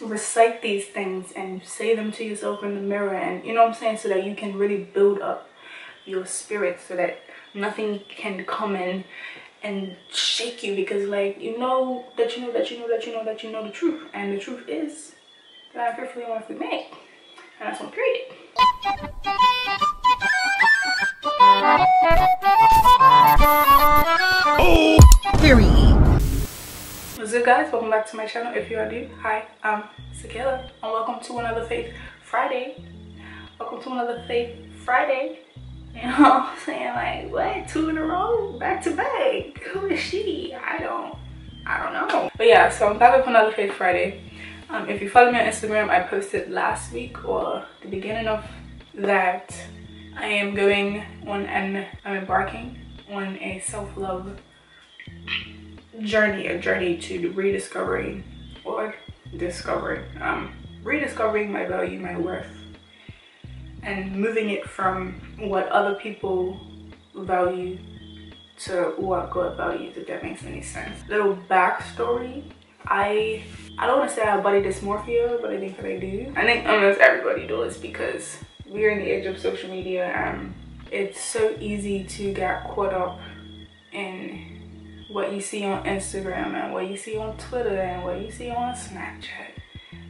recite these things and say them to yourself in the mirror, and you know what I'm saying, so that you can really build up your spirit, so that nothing can come in and shake you, because like you know the truth, and the truth is that I'm fearfully and wonderfully made, and that's one period. Oh, period. What's up, guys? Welcome back to my channel. If you are new, hi, I'm Sakaela, and welcome to another Faith Friday. Welcome to another Faith Friday. You know what I'm saying? Like, what? 2 in a row? Back to back? Who is she? I don't know. But yeah, so I'm back with another Faith Friday. If you follow me on Instagram, I posted last week or the beginning of that I am going on and I'm embarking on a self-love journey, a journey to rediscovering or discovering, rediscovering my value, my worth, and moving it from what other people value to what God values, if that makes any sense. Little backstory. I don't want to say I have body dysmorphia, but I think that I do. I think almost everybody does, because we're in the age of social media and it's so easy to get caught up in what you see on Instagram and what you see on Twitter and what you see on Snapchat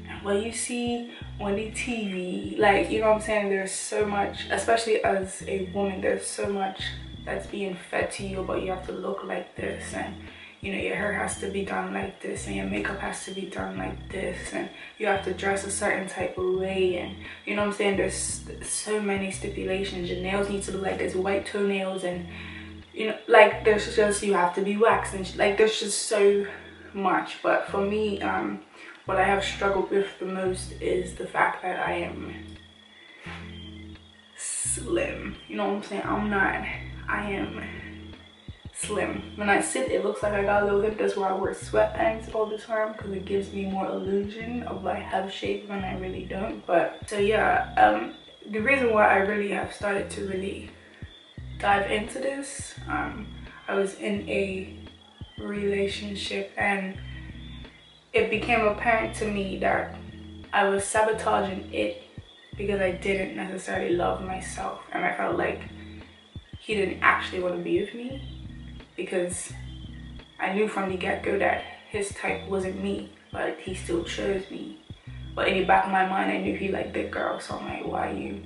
and what you see on the TV. Like, you know what I'm saying? There's so much, especially as a woman, there's so much that's being fed to you about you have to look like this, and you know, your hair has to be done like this, and your makeup has to be done like this, and you have to dress a certain type of way, and you know what I'm saying, there's so many stipulations. Your nails need to look like this, white toenails, and you know, like there's just, you have to be waxed, and like there's just so much. But for me, what I have struggled with the most is the fact that I am slim. You know what I'm saying? I am slim. When I sit, it looks like I got a little hip. That's why I wear sweatpants all the time, because it gives me more illusion of I have shape when I really don't. But so yeah, the reason why I really have started to really dive into this, I was in a relationship and it became apparent to me that I was sabotaging it because I didn't necessarily love myself, and I felt like he didn't actually want to be with me, because I knew from the get-go that his type wasn't me, but he still chose me. But in the back of my mind, I knew he liked big girls, so I'm like, why you?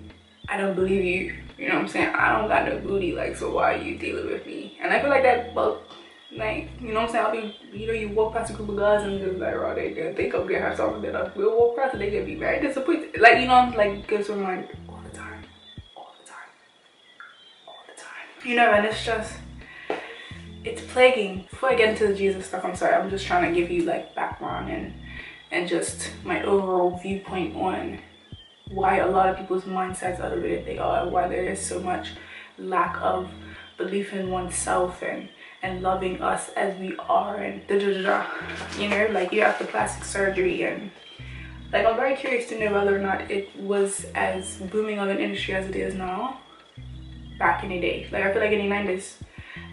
I don't believe you. You know what I'm saying? I don't got no booty, like, so why are you dealing with me? And I feel like that, but like, you know what I'm saying? I'll be, you know, you walk past a group of guys and just like, oh, they gonna think I'm gonna have something that I will walk past and they gonna be very disappointed. Like, you know, like, goes from like all the time. You know, and it's just, it's plaguing. Before I get into the Jesus stuff, I'm sorry, I'm just trying to give you like background and just my overall viewpoint on why a lot of people's mindsets are the way that they are, why there is so much lack of belief in oneself and loving us as we are, and you know, like you have the plastic surgery, and like I'm very curious to know whether or not it was as booming of an industry as it is now back in the day. Like I feel like in the 90s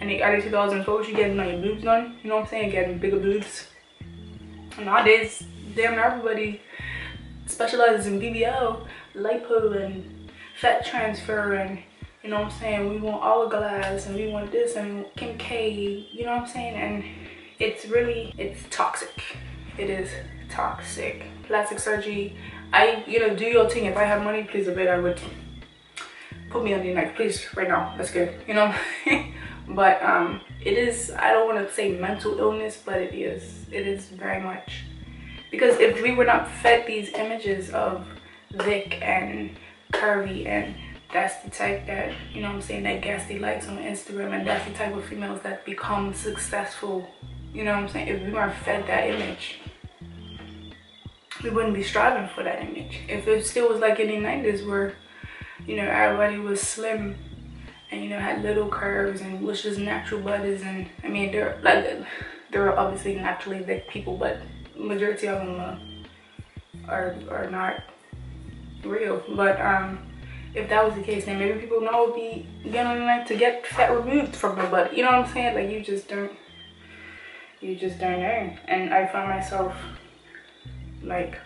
and the early 2000s, what was you getting on your boobs done? You know what I'm saying? Getting bigger boobs. And nowadays, damn near everybody specializes in BBL, lipo, and fat transfer, and you know what I'm saying? We want hourglass, and we want this, and we want Kim K, you know what I'm saying? And it's really, it's toxic. It is toxic. Plastic surgery, you know, do your thing. If I have money, please, I bet I would put me on the knife, please, right now. Let's go, you know? But it is, I don't want to say mental illness, but it is very much. Because if we were not fed these images of thick and curvy, and that's the type that, you know what I'm saying, that gets the likes on Instagram, and that's the type of females that become successful, you know what I'm saying, if we weren't fed that image, we wouldn't be striving for that image. If it still was like in the 90s where, you know, everybody was slim and, you know, had little curves and was just natural bodies, and I mean, there are obviously naturally thick people, but majority of them are not real. But if that was the case, then maybe people now would be getting on the line to get fat removed from their butt. You know what I'm saying? Like, you just don't know. And I find myself like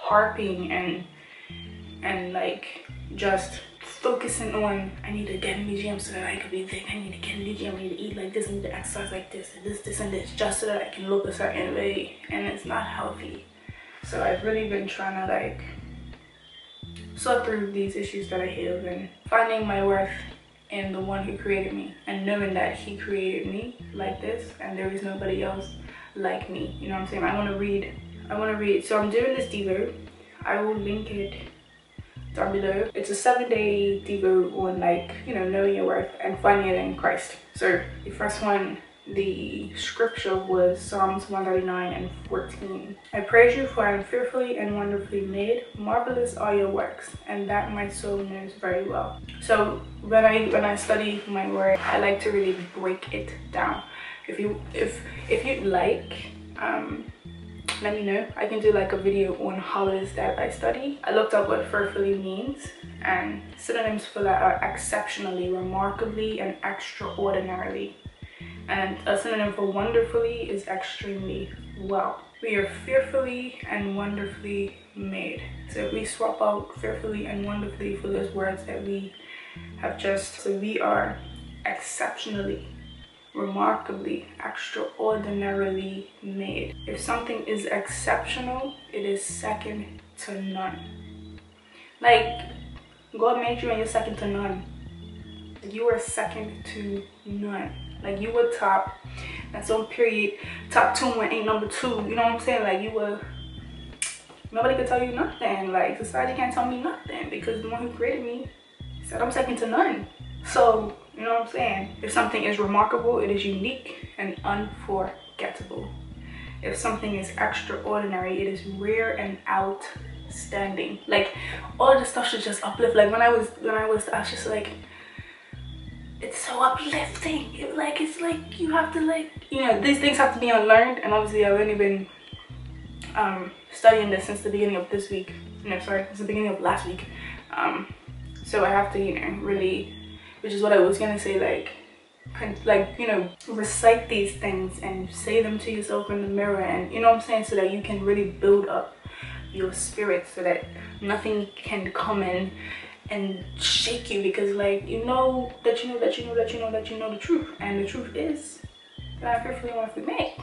harping and like just focusing on, I need to get in the gym so that I can be thick, I need to get in the gym, I need to eat like this, I need to exercise like this, and this and this, just so that I can look a certain way, and it's not healthy. So I've really been trying to like sort through these issues that I have and finding my worth in the one who created me, and knowing that he created me like this and there is nobody else like me. You know what I'm saying? I want to read. So I'm doing this Devo. I will link it down below. It's a 7-day Devo on, like, you know, knowing your worth and finding it in Christ. So the first one, the scripture was Psalms 139:14. I praise you, for I am fearfully and wonderfully made. Marvelous are your works, and that my soul knows very well. So when I study my word, I like to really break it down. If you'd like, let me know. I can do like a video on how it is that I study. I looked up what fearfully means, and synonyms for that are exceptionally, remarkably, and extraordinarily. And a synonym for wonderfully is extremely well. We are fearfully and wonderfully made. So if we swap out fearfully and wonderfully for those words that we have just, so we are exceptionally, remarkably, extraordinarily made. If something is exceptional, it is second to none. Like, God made you and you're second to none. You are second to none. Like, you were top, that's on period, top 2 and ain't number 2. You know what I'm saying? Like, you were, nobody could tell you nothing. Like, society can't tell me nothing, because the one who created me said I'm second to none. So, you know what I'm saying? If something is remarkable, it is unique and unforgettable. If something is extraordinary, it is rare and outstanding. Like, all this stuff should just uplift. Like, I was just like, it's so uplifting. It's like you have to, like, you know, these things have to be unlearned. And obviously I've only been studying this since the beginning of this week. No, sorry, since the beginning of last week. So I have to, you know, really, which is what I was gonna say, like, you know, recite these things and say them to yourself in the mirror, and, you know what I'm saying, so that you can really build up your spirit, so that nothing can come in and shake you, because, like, you know that you know the truth, and the truth is that I'm fearfully and wonderfully made,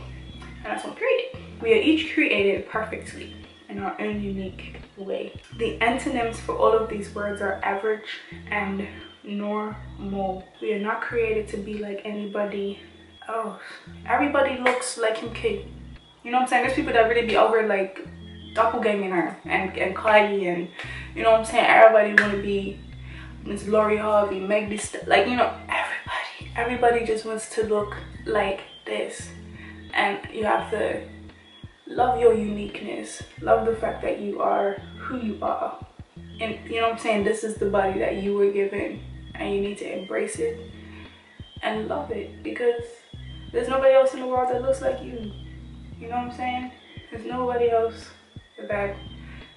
and that's what I'm created. We are each created perfectly in our own unique way. The antonyms for all of these words are average and normal. We are not created to be like anybody else. Everybody looks like him kid. You know what I'm saying? There's people that really be over like 𝕊𝕆𝕀𝔸𝕃 and Kylie, and, you know what I'm saying, everybody want to be Miss Lori Harvey, Meg Thee Stallion, like, you know, everybody just wants to look like this. And you have to love your uniqueness, love the fact that you are who you are, and, you know what I'm saying, this is the body that you were given, and you need to embrace it and love it, because there's nobody else in the world that looks like you. You know what I'm saying? There's nobody else that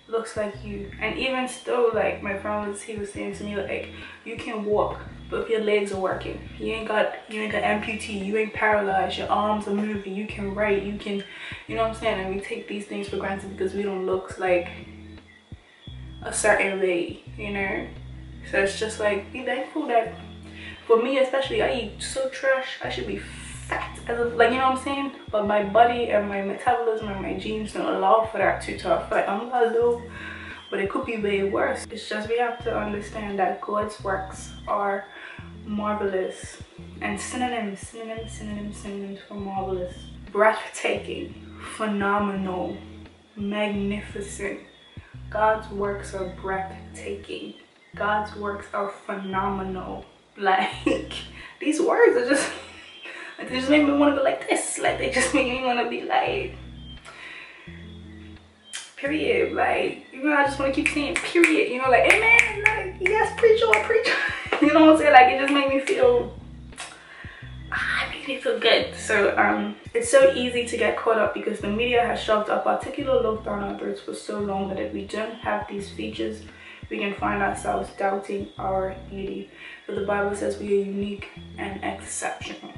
looks like you. And even still, like, my friend he was saying to me, like, you can walk, but if your legs are working, you ain't got amputee, you ain't paralyzed, your arms are moving, you can write, you can, you know what I'm saying? And we take these things for granted because we don't look like a certain way, you know? So it's just like, be thankful that, for me especially, I eat so trash, I should be fat, as of, like, you know what I'm saying? But my body and my metabolism and my genes don't allow for that too tough. Like, I'm not low, but it could be way worse. It's just, we have to understand that God's works are marvelous, and synonyms for marvelous: breathtaking, phenomenal, magnificent. God's works are breathtaking. God's works are phenomenal. Like, these words are just, like, they just make me want to go like this. Like, they just make me want to be like, period. Like, you know, I just want to keep saying period. You know, like, amen. Like, yes, preach on, preach on. You know what I'm saying? Like, it just made me feel, I made me feel good. So it's so easy to get caught up because the media has shoved a particular look down our throats for so long that if we don't have these features, we can find ourselves doubting our beauty. But the Bible says we are unique and exceptional.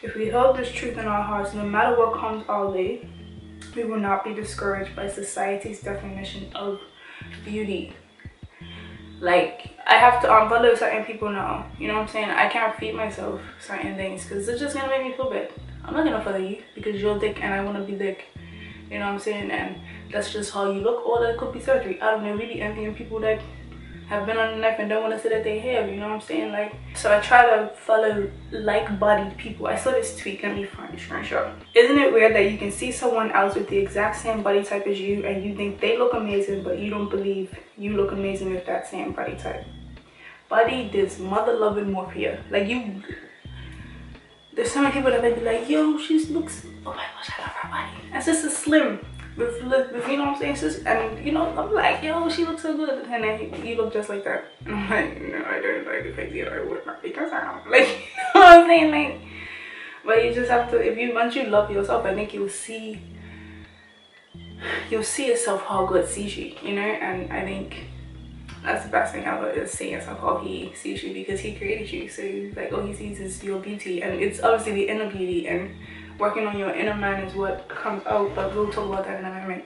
If we hold this truth in our hearts, no matter what comes our way, We will not be discouraged by society's definition of beauty. Like, I have to unfollow certain people now, you know what I'm saying? I can't feed myself certain things because it's just gonna make me feel bad. I'm not gonna follow you because you're thick and I want to be thick, you know what I'm saying? And that's just how you look, or that could be surgery. I don't know, really envying people that have been on the knife and don't want to say that they have, you know what I'm saying? Like, so I try to follow like-bodied people. I saw this tweet, let me find the screenshot. Isn't it weird that you can see someone else with the exact same body type as you and you think they look amazing, but you don't believe you look amazing with that same body type? Body dysmorphia. Like, you, there's so many people that may be like, yo, she looks, oh my gosh, I love her body. And sister slim. With, you know what I'm saying, sis? And you know, I'm like, yo, she looks so good, and then you look just like that. And I'm like, no, I don't like the face either. I would not, because I don't like, you know what I'm saying? Like, but you just have to, if you, once you love yourself, I think you'll see yourself how God sees you, you know. And I think that's the best thing ever, is seeing yourself how He sees you, because He created you. So like, all He sees is your beauty, and it's obviously the inner beauty, and working on your inner man is what comes out, but we'll talk about that in a moment.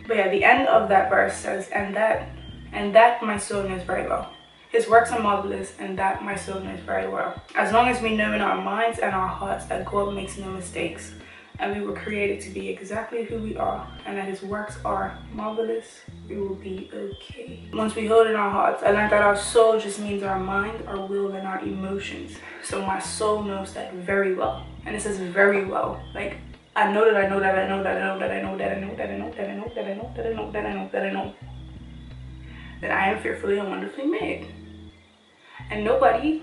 But yeah, the end of that verse says, and that my soul knows very well. His works are marvelous, and that my soul knows very well. As long as we know in our minds and our hearts that God makes no mistakes, and we were created to be exactly who we are, and that His works are marvelous, we will be okay. Once we hold in our hearts, I learned that our soul just means our mind, our will, and our emotions. So my soul knows that very well. And it says very well. Like, I know that I know that I know that I know that I know that I know that I know that I know that I know that I know that I know that I know that I am fearfully and wonderfully made. And nobody,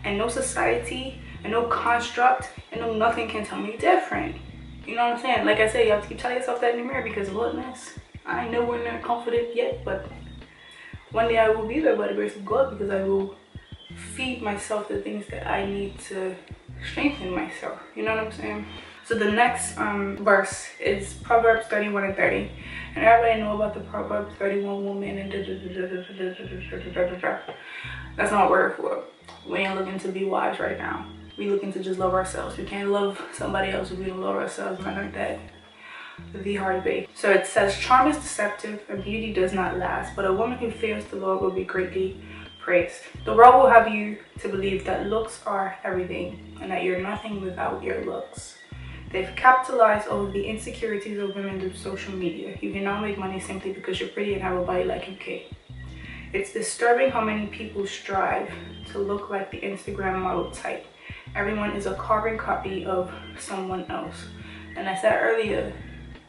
and no society, and no construct, and no nothing can tell me different. You know what I'm saying? Like I said, you have to keep telling yourself that in the mirror, because Lord knows, I know we're not confident yet, but one day I will be there by the grace of God, because I will feed myself the things that I need to strengthen myself. You know what I'm saying? So the next verse is Proverbs 31 and 30. And everybody know about the Proverbs 31 woman and that's not what we're here for. We ain't looking to be wise right now. We looking to just love ourselves. We can't love somebody else if we don't love ourselves. And I learned that the hard way. So it says, charm is deceptive and beauty does not last, but a woman who fears the Lord will be greatly praised. The world will have you to believe that looks are everything and that you're nothing without your looks. They've capitalized over the insecurities of women through social media. You can now make money simply because you're pretty and have a body like 𝕚𝕐. It's disturbing how many people strive to look like the Instagram model type. Everyone is a carbon copy of someone else. And I said earlier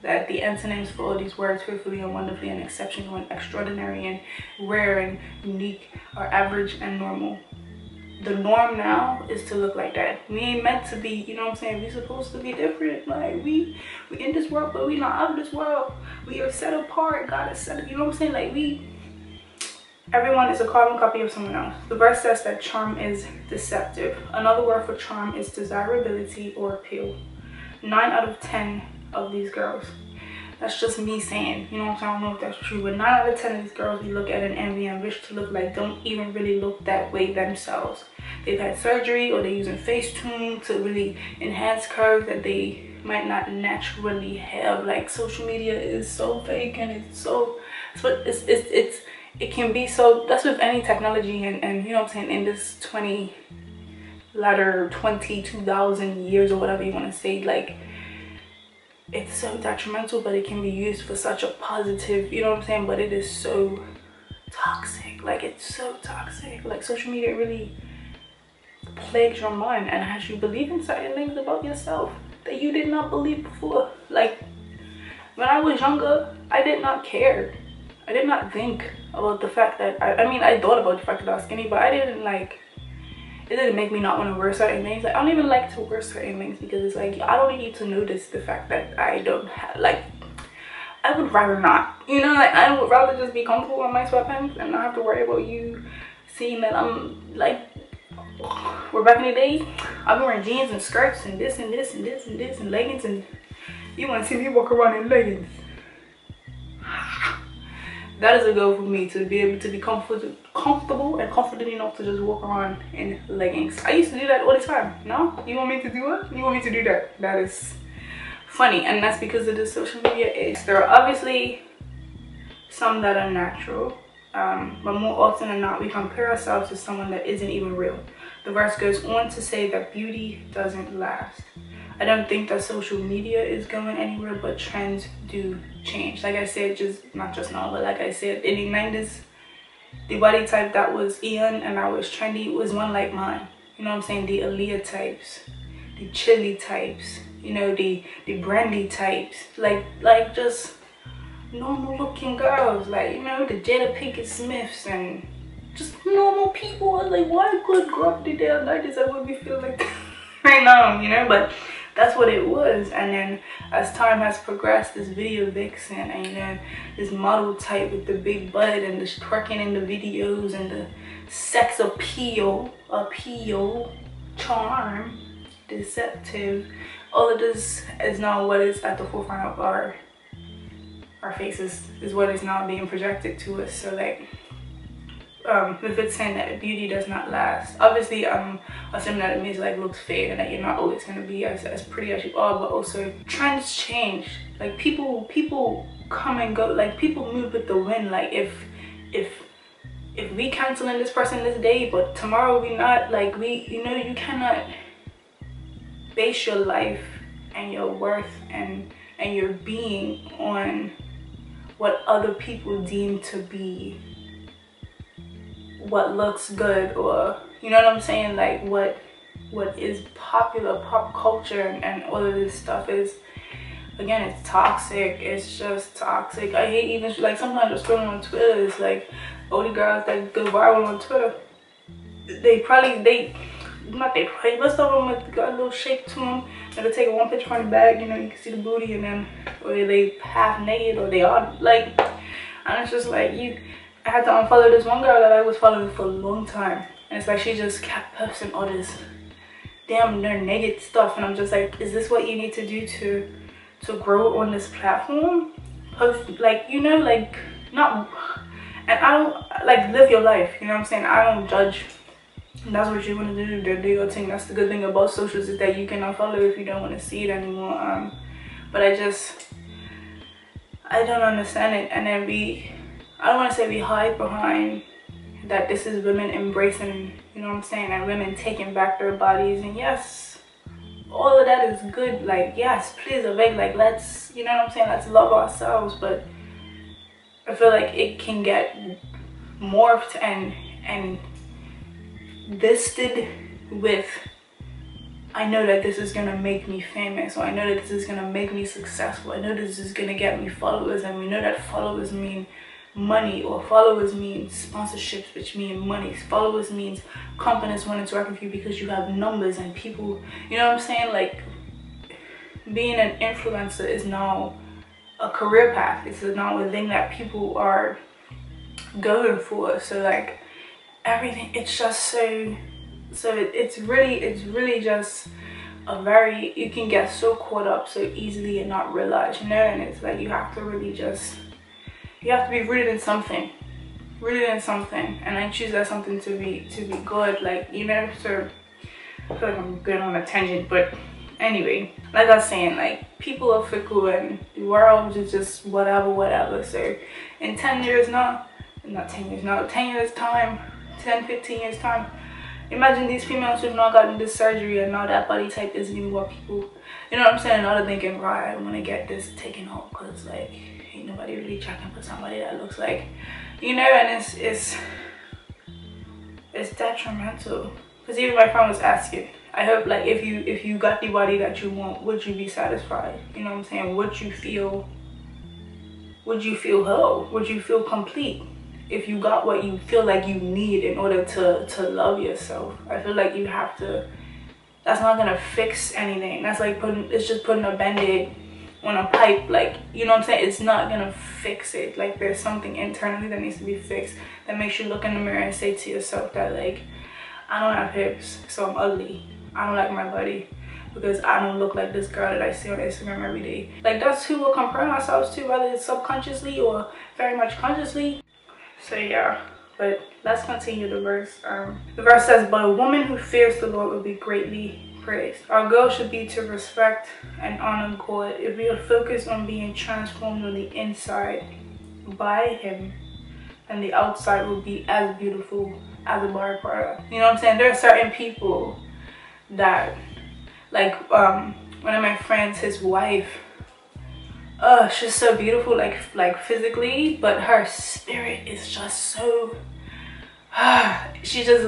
that the antonyms for all these words, fearfully and wonderfully and exceptional and extraordinary and rare and unique, are average and normal. The norm now is to look like that. We ain't meant to be, you know what I'm saying? We supposed to be different. Like, we in this world, but we not out of this world. We are set apart. God is set, you know what I'm saying? Like, everyone is a carbon copy of someone else. The verse says that charm is deceptive. Another word for charm is desirability or appeal. 9 out of 10 of these girls, that's just me saying, you know what I'm saying? I don't know if that's true, but 9 out of 10 of these girls we look at and envy and wish to look like don't even really look that way themselves. They've had surgery, or they're using Facetune to really enhance curves that they might not naturally have. Like, social media is so fake, and it's so, it can be so, that's with any technology, and you know what I'm saying, in this 22,000 years or whatever you want to say, like, it's so detrimental, but it can be used for such a positive, you know what I'm saying? But it is so toxic. Like, it's so toxic. Like, social media really plagues your mind and has you believing certain things about yourself that you did not believe before. Like, when I was younger, I did not care. I did not think about the fact that I mean, I thought about the fact that I was skinny, but I didn't, like, it didn't make me not want to wear certain things. Like, I don't even like to wear certain things because it's like, I don't need you to notice the fact that I don't have, like, I would rather not, you know, like, I would rather just be comfortable in my sweatpants and not have to worry about you seeing that I'm, like, where back in the day, I've been wearing jeans and skirts and this and this and this and this and leggings, and you want to see me walk around in leggings. That is a goal for me, to be able to be comfortable and confident enough to just walk around in leggings. I used to do that all the time. No? You want me to do it? You want me to do that? That is funny, and that's because of the social media age. There are obviously some that are natural, but more often than not we compare ourselves to someone that isn't even real. The verse goes on to say that beauty doesn't last. I don't think that social media is going anywhere, but trends do change. Like I said, not just now, but like I said, in the 90s, the body type that was in and that was trendy was one like mine. You know what I'm saying? The Aaliyah types, the chili types, you know, the brandy types, like just normal looking girls, like, you know, the 𝕬𝕚𝕃𝖚 and just normal people. Like, why could grow up the damn 90s? I would be feeling like that right now, you know, but that's what it was. And then as time has progressed, this video vixen and, you know, this model type with the big butt and the twerking in the videos and the sex appeal, charm, deceptive, all of this is now what is at the forefront of our faces, is what is now being projected to us. So like, if it's saying that beauty does not last, obviously I'm assuming that it means like looks fade and that you're not always going to be as pretty as you are, but also trends change. Like people come and go, like people move with the wind. Like if we canceling this person this day but tomorrow we not, like you know, you cannot base your life and your worth and your being on what other people deem to be what looks good, or you know what I'm saying, like what is popular pop culture and all of this stuff is, again, it's toxic. It's just toxic. I hate even like sometimes just scrolling on Twitter, it's like all the girls that go viral on Twitter, most of them got a little shape to them. They'll take one picture from the back, you know, you can see the booty, and then or they half naked or they are like, and it's just like I had to unfollow this one girl that I was following for a long time, and it's like she just kept posting all this damn naked stuff, and I'm just like, is this what you need to do to grow on this platform? Post, like, you know, like, not, and I don't, like, live your life, you know what I'm saying? I don't judge. That's what you want to do your thing. That's the good thing about socials, is that you can unfollow if you don't want to see it anymore. But I don't understand it. And then I don't want to say we hide behind that this is women embracing, you know what I'm saying, and women taking back their bodies. And yes, all of that is good. Like, yes, please, like, let's, you know what I'm saying, let's love ourselves. But I feel like it can get morphed and listed with, I know that this is gonna make me famous, or I know that this is gonna make me successful, I know this is gonna get me followers, and we know that followers mean money, or followers mean sponsorships, which mean money. Followers means companies wanting to work with you because you have numbers and people, you know what I'm saying? Like, being an influencer is now a career path. It's now a thing that people are going for. So like, everything, it's just so it's really just a very, you can get so caught up so easily and not realize, you know. And it's like, you have to really just, you have to be rooted in something, and I choose that something to be good, like, you know. So I feel like I'm going on a tangent, but anyway, like I was saying, like, people are fickle and the world is just whatever. So in 10 years now, not 10 years now, 10 years time, 10-15 years time, imagine these females who've not gotten this surgery and now that body type isn't even what people, you know what I'm saying, now they're thinking, right, I want to get this taken off because, like, ain't nobody really checking for somebody that looks like, you know. And it's detrimental, because even my friend was asking, I hope, like, if you got the body that you want, would you be satisfied? You know what I'm saying? Would you feel whole? Would you feel complete if you got what you feel like you need in order to love yourself? I feel like you have to, that's not gonna fix anything. That's like it's just putting a band-aid on a pipe, like, you know what I'm saying? It's not gonna fix it. Like, there's something internally that needs to be fixed, that makes you look in the mirror and say to yourself that, like, I don't have hips, so I'm ugly. I don't like my body because I don't look like this girl that I see on Instagram every day. Like, that's who we're comparing ourselves to, whether it's subconsciously or very much consciously. So yeah, but let's continue the verse. The verse says, but a woman who fears the Lord will be greatly praised. Our goal should be to respect and honor God. If we are focused on being transformed on the inside by Him, then the outside will be as beautiful as a byproduct. You know what I'm saying? There are certain people that, like one of my friends, his wife, she's so beautiful, like physically, but her spirit is just so she just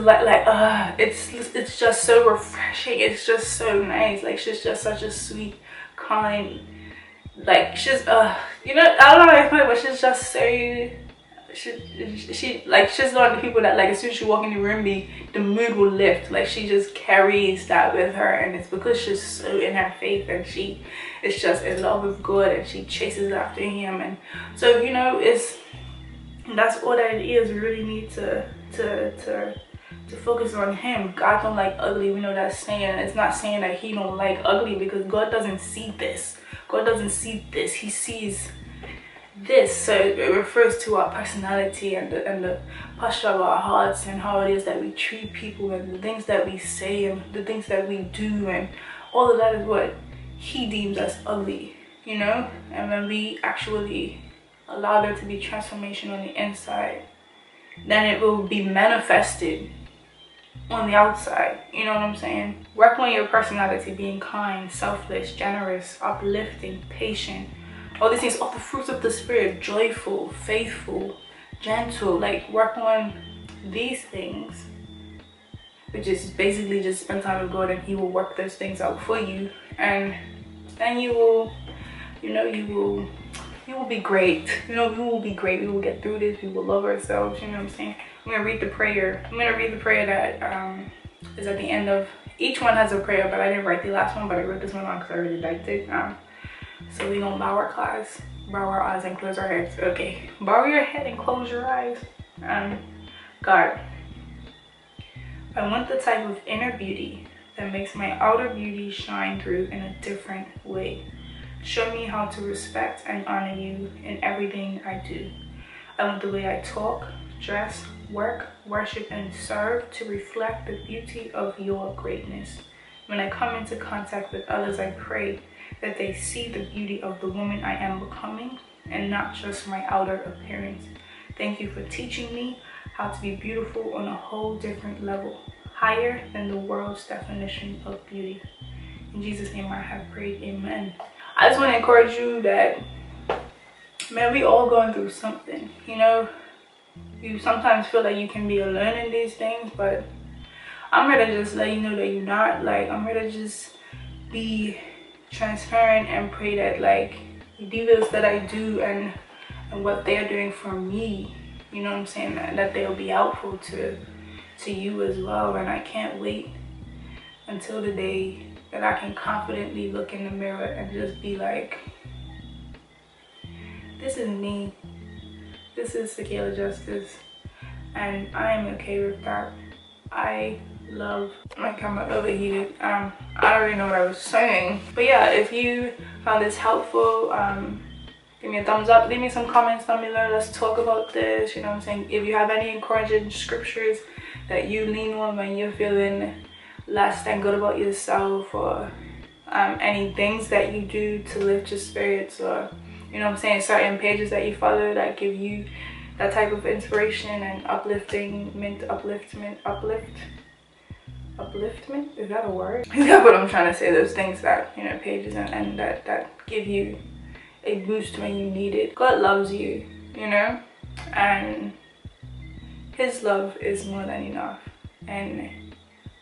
it's just so refreshing. It's just so nice. Like, she's just such a sweet, kind, like, she's you know, I don't know how to explain it, but she's just so she's one of the people that, like, as soon as she walk in the room, the mood will lift. Like, she just carries that with her, and it's because she's so in her faith, and she is just in love with God, and she chases after Him. And so, you know, that's all that it is. We really need to focus on Him. God don't like ugly. We know that saying. It's not saying that He don't like ugly, because God doesn't see this. God doesn't see this. He sees this. So it refers to our personality and the posture of our hearts, and how it is that we treat people, and the things that we say, and the things that we do, and all of that is what He deems as ugly, you know. And when we actually allow there to be transformation on the inside, then it will be manifested on the outside. You know what I'm saying? Work on your personality, being kind, selfless, generous, uplifting, patient. All these things, all the fruits of the Spirit: joyful, faithful, gentle. Like, work on these things, which is basically just spend time with God, and He will work those things out for you, and then you will, you know, you will be great. You know, we will be great. We will get through this. We will love ourselves. You know what I'm saying? I'm gonna read the prayer. I'm gonna read the prayer that is at the end of each one. Has a prayer, but I didn't write the last one, but I wrote this one on because I really liked it. So we're gonna bow our eyes and close our heads. Okay, bow your head and close your eyes. God, I want the type of inner beauty that makes my outer beauty shine through in a different way. Show me how to respect and honor You in everything I do. I want the way I talk, dress, work, worship, and serve to reflect the beauty of Your greatness. When I come into contact with others, I pray that they see the beauty of the woman I am becoming, and not just my outer appearance. Thank You for teaching me how to be beautiful on a whole different level, higher than the world's definition of beauty. In Jesus' name I have prayed, amen. I just want to encourage you that, man, we all going through something. You know, you sometimes feel like you can be alone in these things, but I'm here to just let you know that you're not. Like, I'm here to just be transparent and pray that, like, the deals that I do and what they're doing for me, you know what I'm saying, that they'll be helpful to you as well. And I can't wait until the day that I can confidently look in the mirror and just be like, this is me. This is Sakaela Jahstice, and I am okay with that. I love, like, I'm overheated. I don't really know what I was saying, but yeah, if you found this helpful, give me a thumbs up, leave me some comments down below. Let's talk about this. You know what I'm saying? If you have any encouraging scriptures that you lean on when you're feeling less than good about yourself, or any things that you do to lift your spirits, or, you know what I'm saying, certain pages that you follow that give you that type of inspiration and upliftment, is that a word? That's what I'm trying to say. Those things that, you know, pages and that give you a boost when you need it. God loves you, you know, and His love is more than enough, and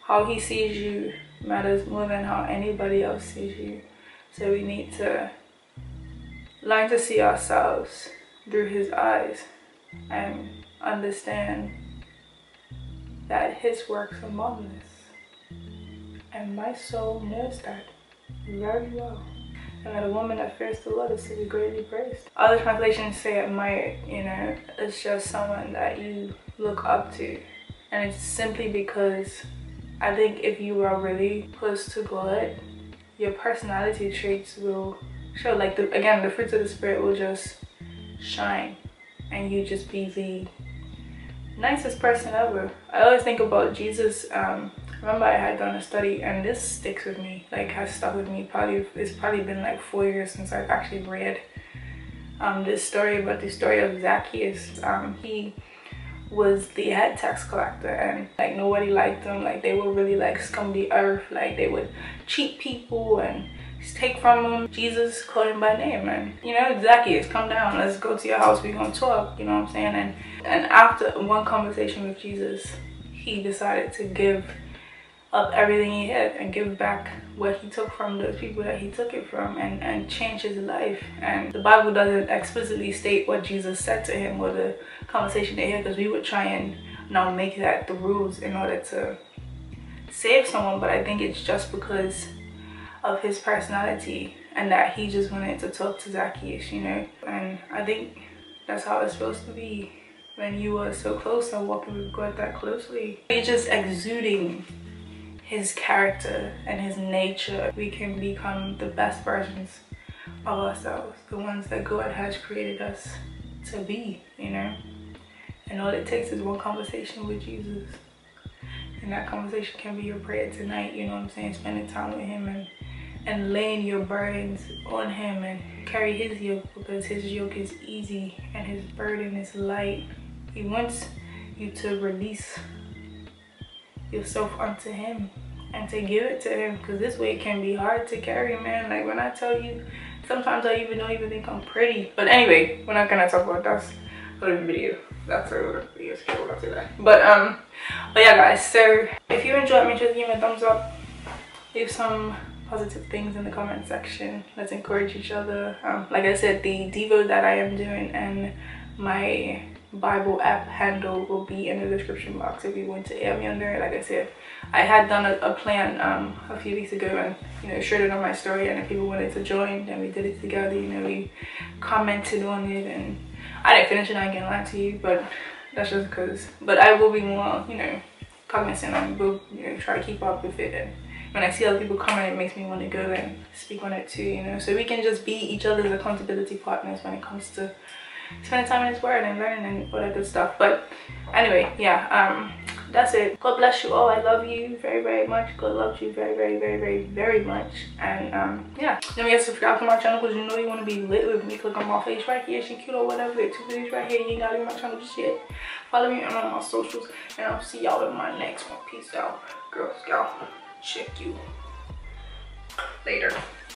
how He sees you matters more than how anybody else sees you. So we need to learn to see ourselves through His eyes and understand that His works are marvelous. And my soul knows that very well. And that a woman that fears the Lord is to be greatly praised. Other translations say admire, you know, it's just someone that you look up to. And it's simply because I think if you are really close to God, your personality traits will show. Like, again, the fruits of the Spirit will just shine, and you just be the nicest person ever. I always think about Jesus remember I had done a study, and this sticks with me, like has stuck with me. It's probably been like 4 years since I've actually read this story, about the story of Zacchaeus. He was the head tax collector, and like nobody liked him. Like they were really like scum the earth. Like they would cheat people and take from him. Jesus called him by name, and you know, Zacchaeus, come down, let's go to your house, we're gonna talk, you know what I'm saying? And after one conversation with Jesus, he decided to give up everything he had and give back what he took from those people that he took it from, and change his life. And the Bible doesn't explicitly state what Jesus said to him or the conversation they had, because we would try and now make that the rules in order to save someone. But I think it's just because of his personality, and that he just wanted to talk to Zacchaeus, you know. And I think that's how it's supposed to be when you are so close and walking with God that closely. You're just exuding his character and his nature. We can become the best versions of ourselves, the ones that God has created us to be, you know. And all it takes is one conversation with Jesus, and that conversation can be your prayer tonight, you know what I'm saying? Spending time with him and laying your burdens on him and carry his yoke, because his yoke is easy and his burden is light. He wants you to release yourself unto him and to give it to him, because this weight can be hard to carry, man. Like when I tell you, sometimes I don't even think I'm pretty. But anyway, we're not gonna talk about that. Other video. That's a video skill after that. But yeah guys, so if you enjoyed, make sure to give me a thumbs up, leave some positive things in the comment section. Let's encourage each other. Like I said, the devo that I am doing and my Bible app handle will be in the description box if you want to add me on there. Like I said, I had done a plan a few weeks ago, and you know, shared it on my story, and if people wanted to join, then we did it together. You know, we commented on it, and I didn't finish it, I ain't gonna lie to you, but that's just because. But I will be more, you know, cognizant, and will, you know, try to keep up with it. And when I see other people comment, it makes me want to go and speak on it too, you know. So we can just be each other's accountability partners when it comes to spending time in his word and learning and all that good stuff. But anyway, yeah, that's it. God bless you all. I love you very, very much. God loves you very, very, very, very, very much. And yeah, don't forget to subscribe to my channel, because you know you want to be lit with me. Click on my face right here, she cute or whatever. There are 2 videos right here. You ain't gotta be my channel just yet. Follow me on all my socials, and I'll see y'all in my next one. Peace out, Girl Scout. Check you later.